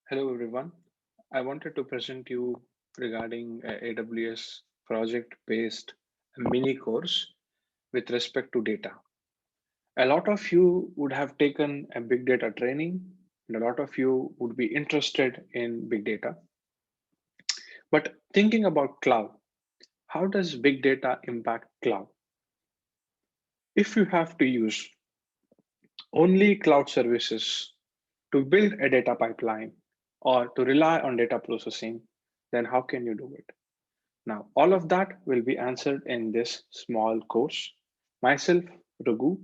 Hello everyone. I wanted to present you regarding a AWS project-based mini course with respect to data. A lot of you would have taken a big data training, and a lot of you would be interested in big data. But thinking about cloud, how does big data impact cloud? If you have to use only cloud services to build a data pipeline or to rely on data processing, then how can you do it? Now, all of that will be answered in this small course. Myself, Raghu,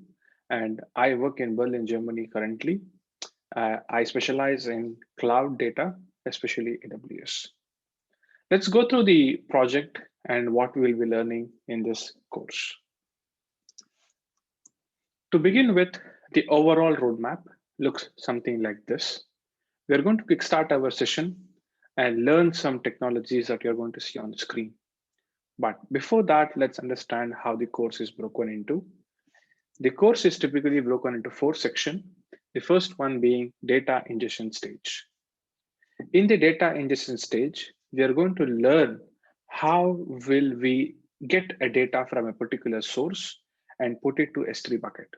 and I work in Berlin, Germany currently. I specialize in cloud data, especially AWS. Let's go through the project and what we will be learning in this course. To begin with, the overall roadmap looks something like this. We're going to kickstart our session and learn some technologies that you're going to see on the screen. But before that, let's understand how the course is broken into. The course is typically broken into four sections, the first one being data ingestion stage. In the data ingestion stage, we are going to learn how will we get a data from a particular source and put it to S3 bucket.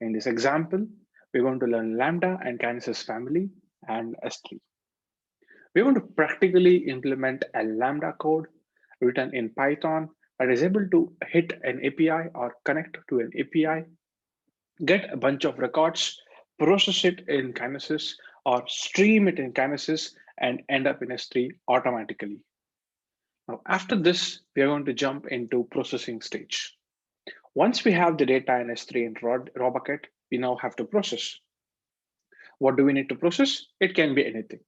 In this example, we're going to learn Lambda and Kinesis family and S3. We're going to practically implement a Lambda code written in Python that is able to hit an API or connect to an API, get a bunch of records, process it in Kinesis or stream it in Kinesis and end up in S3 automatically. Now, after this, we are going to jump into processing stage. Once we have the data in S3 in raw bucket, we now have to process. What do we need to process? It can be anything.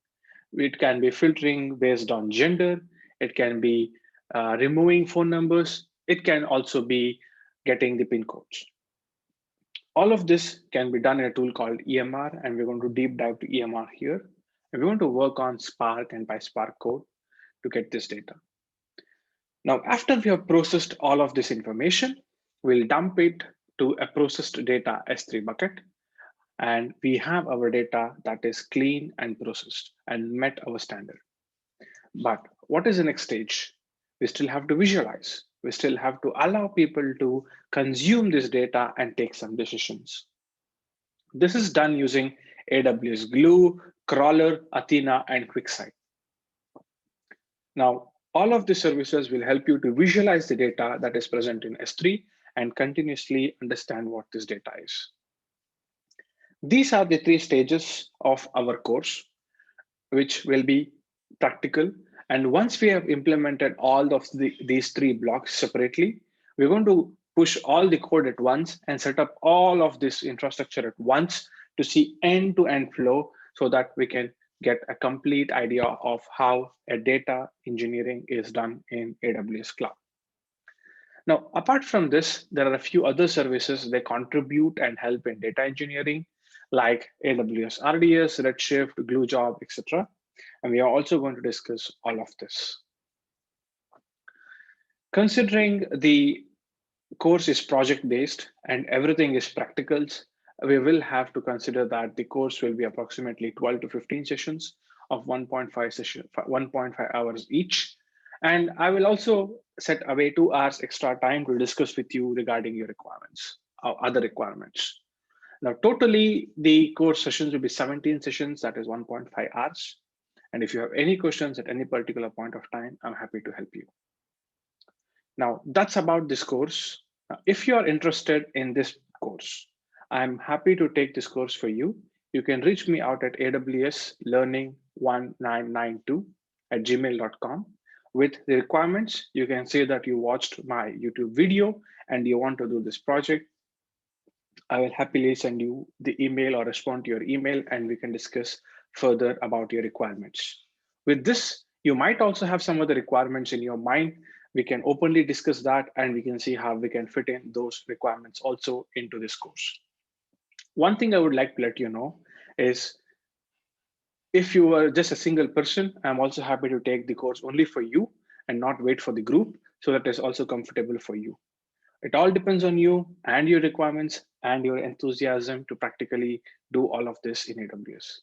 It can be filtering based on gender. It can be removing phone numbers. It can also be getting the PIN codes. All of this can be done in a tool called EMR, and we're going to deep dive to EMR here. And we're going to work on Spark and PySpark code to get this data. Now, after we have processed all of this information, we'll dump it to a processed data S3 bucket. And we have our data that is clean and processed and met our standard. But what is the next stage? We still have to visualize. We still have to allow people to consume this data and take some decisions. This is done using AWS Glue, Crawler, Athena, and QuickSight. Now, all of these services will help you to visualize the data that is present in S3 and continuously understand what this data is. These are the three stages of our course, which will be practical. And once we have implemented all of these three blocks separately, we're going to push all the code at once and set up all of this infrastructure at once to see end-to-end flow so that we can get a complete idea of how a data engineering is done in AWS Cloud. Now, apart from this, there are a few other services that contribute and help in data engineering, like AWS RDS, Redshift, GlueJob, etc. And we are also going to discuss all of this. Considering the course is project-based and everything is practicals, we will have to consider that the course will be approximately 12 to 15 sessions of 1.5 hours each. And I will also set away 2 hours extra time to discuss with you regarding your requirements, or other requirements. Now, totally, the course sessions will be 17 sessions, that is 1.5 hours. And if you have any questions at any particular point of time, I'm happy to help you. Now, that's about this course. If you are interested in this course, I'm happy to take this course for you. You can reach me out at awslearning1992@gmail.com. With the requirements, you can say that you watched my YouTube video and you want to do this project. I will happily send you the email or respond to your email and we can discuss further about your requirements. With this, you might also have some other requirements in your mind. We can openly discuss that and we can see how we can fit in those requirements also into this course. One thing I would like to let you know is if you are just a single person, I'm also happy to take the course only for you and not wait for the group so that it's also comfortable for you. It all depends on you and your requirements and your enthusiasm to practically do all of this in AWS.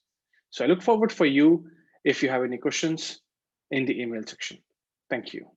So I look forward for you if you have any questions in the email section. Thank you.